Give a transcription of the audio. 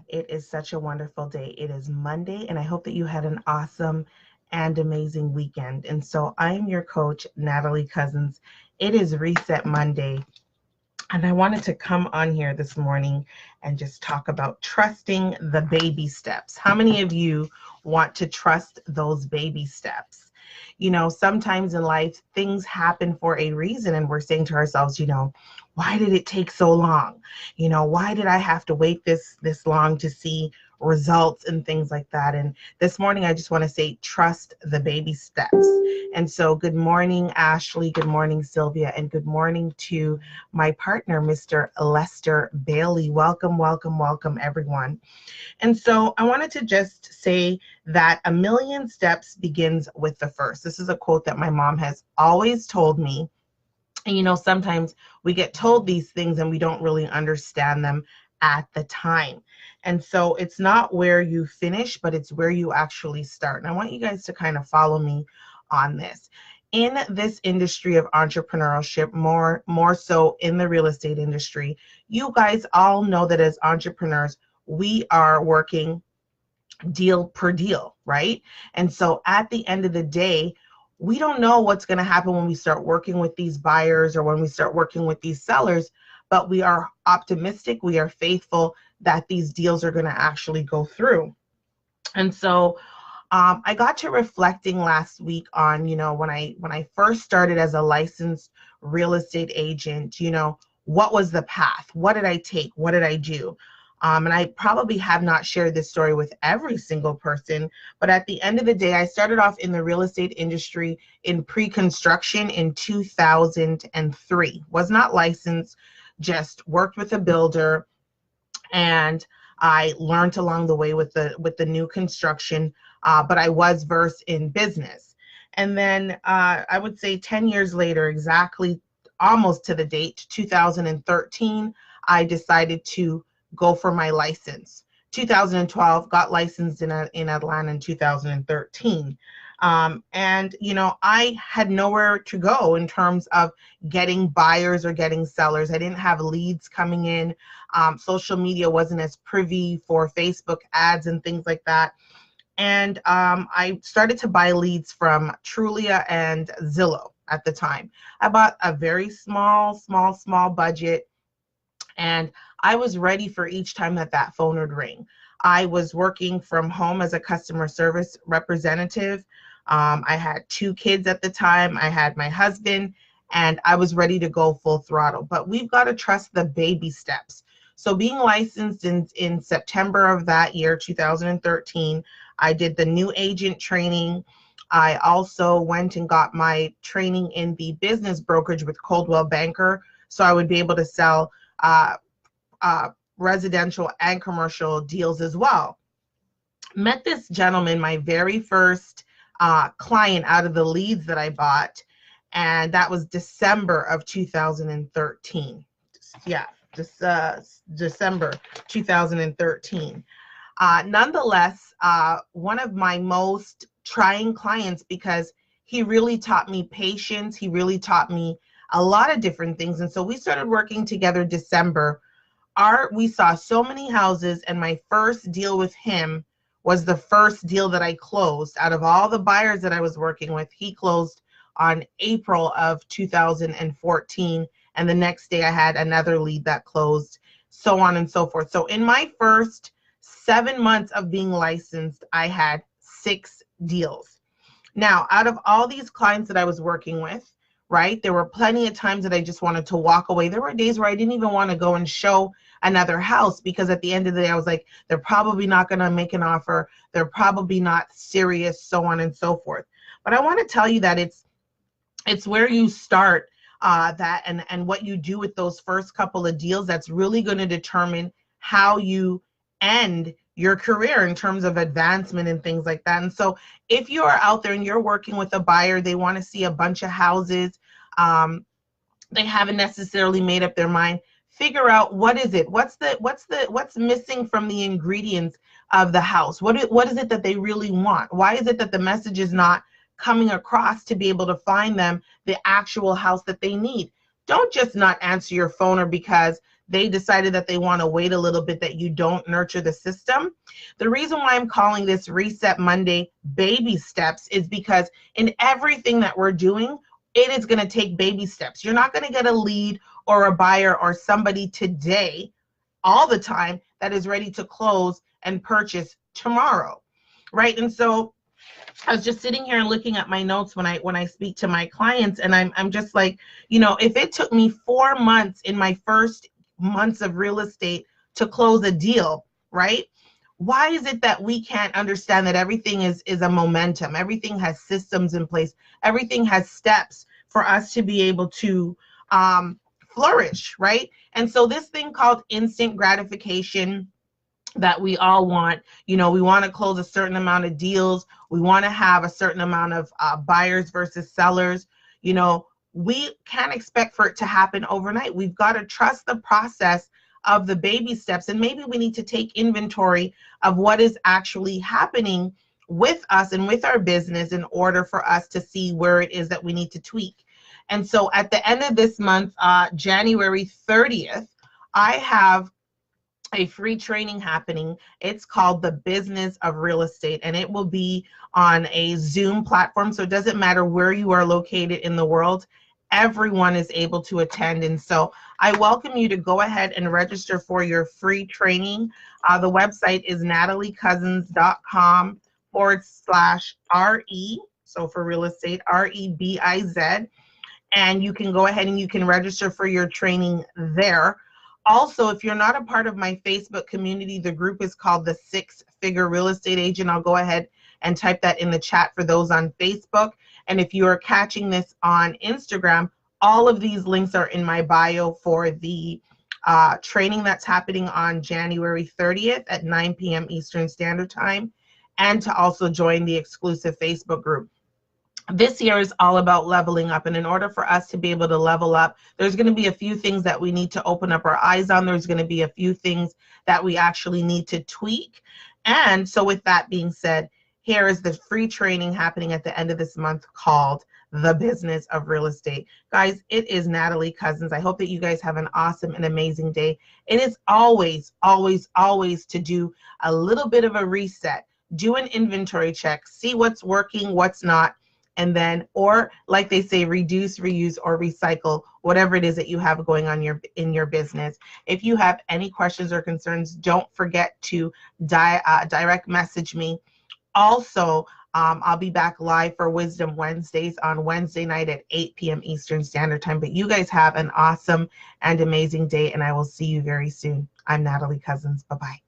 It is such a wonderful day. It is Monday, and I hope that you had an awesome and amazing weekend. And so I'm your coach, Natalie Cousins. It is Reset Monday, and I wanted to come on here this morning and just talk about trusting the baby steps. How many of you want to trust those baby steps? Sometimes in life, things happen for a reason, and we're saying to ourselves, why did it take so long? Why did I have to wait this long to see results and things like that? And this morning, I just want to say, trust the baby steps. And so, good morning, Ashley. Good morning, Sylvia. And good morning to my partner, Mr. Lester Bailey. Welcome, welcome, welcome, everyone. And so I wanted to just say that a million steps begins with the first. This is a quote that my mom has always told me. And sometimes we get told these things and we don't really understand them at the time. And so it's not where you finish, but it's where you actually start. And I want you guys to kind of follow me on this. In this industry of entrepreneurship, more so in the real estate industry, you guys all know that as entrepreneurs, we are working deal per deal, right? And so at the end of the day, we don't know what's going to happen when we start working with these buyers or when we start working with these sellers, but we are optimistic, we are faithful that these deals are going to actually go through. And so I got to reflecting last week on, when I first started as a licensed real estate agent, what was the path? What did I take? What did I do? And I probably have not shared this story with every single person, but at the end of the day, I started off in the real estate industry in pre-construction in 2003. Was not licensed, just worked with a builder, and I learned along the way with the new construction, but I was versed in business. And then I would say 10 years later, exactly almost to the date, 2013, I decided to go for my license. 2012, got licensed in Atlanta in 2013. And I had nowhere to go in terms of getting buyers or getting sellers. I didn't have leads coming in. Social media wasn't as privy for Facebook ads and things like that. And I started to buy leads from Trulia and Zillow at the time. I bought a very small budget, and I was ready for each time that phone would ring. I was working from home as a customer service representative. I had 2 kids at the time. I had my husband, and I was ready to go full throttle. But we've got to trust the baby steps. So being licensed in September of that year, 2013, I did the new agent training. I also went and got my training in the business brokerage with Coldwell Banker, so I would be able to sell uh, residential and commercial deals as well. Met this gentleman, my very first client out of the leads that I bought, and that was December of 2013. Yeah, just December 2013. Nonetheless, one of my most trying clients, because he really taught me patience. He really taught me a lot of different things. And so we started working together December. We saw so many houses, and my first deal with him was the first deal that I closed. Out of all the buyers that I was working with, he closed on April of 2014. And the next day I had another lead that closed, so on and so forth. So in my first 7 months of being licensed, I had 6 deals. Now, out of all these clients that I was working with, right, there were plenty of times that I just wanted to walk away. There were days where I didn't even want to go and show another house, because at the end of the day, I was like, they're probably not going to make an offer. They're probably not serious, so on and so forth. But I want to tell you that it's where you start, that and what you do with those first couple of deals that's really going to determine how you end your career in terms of advancement and things like that. And so if you are out there and you're working with a buyer, they want to see a bunch of houses, they haven't necessarily made up their mind, figure out what is it, what's missing from the ingredients of the house. What is it that they really want? Why is it that the message is not coming across to be able to find them the actual house that they need? Don't just not answer your phone or because they decided that they want to wait a little bit, that you don't nurture the system. The reason why I'm calling this Reset Monday baby steps is because in everything that we're doing, it is going to take baby steps. You're not going to get a lead or a buyer or somebody today all the time that is ready to close and purchase tomorrow, right? And so I was just sitting here and looking at my notes when I speak to my clients, and I'm just like, you know, if it took me 4 months in my first months of real estate to close a deal, right? Why is it that we can't understand that everything is a momentum? Everything has systems in place. Everything has steps for us to be able to flourish, right? And so this thing called instant gratification that we all want, you know, we want to close a certain amount of deals. We want to have a certain amount of buyers versus sellers. You know, we can't expect for it to happen overnight. We've got to trust the process of the baby steps, and maybe we need to take inventory of what is actually happening with us and with our business in order for us to see where it is that we need to tweak. And so at the end of this month, January 30th, I have a free training happening. It's called The Business of Real Estate, and it will be on a Zoom platform. So it doesn't matter where you are located in the world, everyone is able to attend. And so I welcome you to go ahead and register for your free training. The website is nataliecousins.com/RE. So for real estate, REBIZ. And you can go ahead and you can register for your training there. Also, if you're not a part of my Facebook community, the group is called the 6-Figure Real Estate Agent. I'll go ahead and type that in the chat for those on Facebook. And if you are catching this on Instagram, all of these links are in my bio for the training that's happening on January 30th at 9 p.m. Eastern Standard Time, and to also join the exclusive Facebook group. This year is all about leveling up, and in order for us to be able to level up, there's going to be a few things that we need to open up our eyes on. There's going to be a few things that we actually need to tweak. And so with that being said, here is the free training happening at the end of this month called The Business of Real Estate. Guys, it is Natalie Cousins. I hope that you guys have an awesome and amazing day. It is always, always, always to do a little bit of a reset. Do an inventory check. See what's working, what's not. And then, or like they say, reduce, reuse, or recycle, whatever it is that you have going on in your business. If you have any questions or concerns, don't forget to direct message me. Also, I'll be back live for Wisdom Wednesdays on Wednesday night at 8 p.m. Eastern Standard Time. But you guys have an awesome and amazing day, and I will see you very soon. I'm Natalie Cousins. Bye-bye.